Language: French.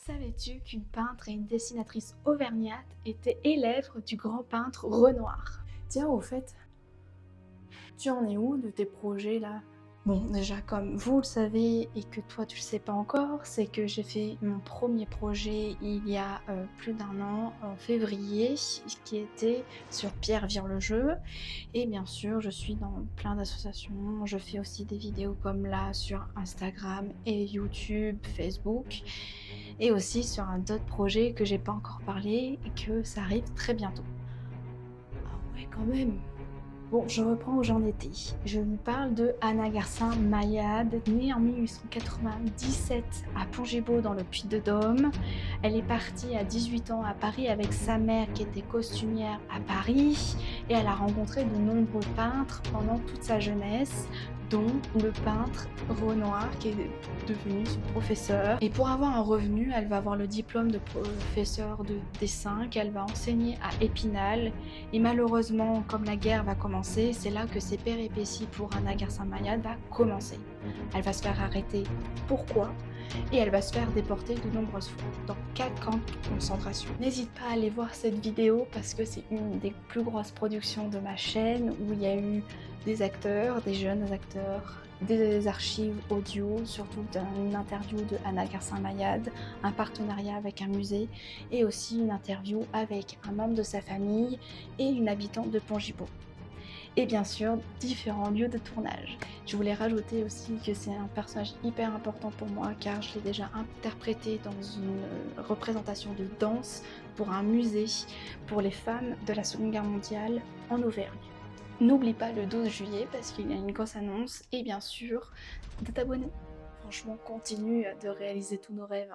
Savais-tu qu'une peintre et une dessinatrice auvergnate étaient élèves du grand peintre Renoir? Tiens, au fait, tu en es où de tes projets là? Bon, déjà, comme vous le savez et que toi tu le sais pas encore, c'est que j'ai fait mon premier projet il y a plus d'un an, en février, qui était sur Pierre vire le jeu. Et bien sûr, je suis dans plein d'associations. Je fais aussi des vidéos comme là sur Instagram et YouTube, Facebook, et aussi sur un d'autres projets que j'ai pas encore parlé et que ça arrive très bientôt. Ah ouais, quand même. Bon, je reprends où j'en étais. Je vous parle de Anna Garcin Mayade, née en 1897 à Pongébaud dans le Puy-de-Dôme. Elle est partie à 18 ans à Paris avec sa mère qui était costumière à Paris et elle a rencontré de nombreux peintres pendant toute sa jeunesse, dont le peintre Renoir qui est devenu son professeur. Et pour avoir un revenu, elle va avoir le diplôme de professeur de dessin qu'elle va enseigner à Épinal. Et malheureusement, comme la guerre va commencer, c'est là que ses péripéties pour Anna Garcin Mayade va commencer. Elle va se faire arrêter. Pourquoi? Et elle va se faire déporter de nombreuses fois dans 4 camps de concentration. N'hésite pas à aller voir cette vidéo parce que c'est une des plus grosses productions de ma chaîne où il y a eu des acteurs, des jeunes acteurs, des archives audio, surtout d'une interview de Anna Garcin Mayade, un partenariat avec un musée et aussi une interview avec un membre de sa famille et une habitante de Pongébaud. Et bien sûr, différents lieux de tournage. Je voulais rajouter aussi que c'est un personnage hyper important pour moi car je l'ai déjà interprété dans une représentation de danse pour un musée pour les femmes de la Seconde Guerre mondiale en Auvergne. N'oublie pas le 12 juillet parce qu'il y a une grosse annonce et bien sûr de t'abonner. Franchement, continue de réaliser tous nos rêves.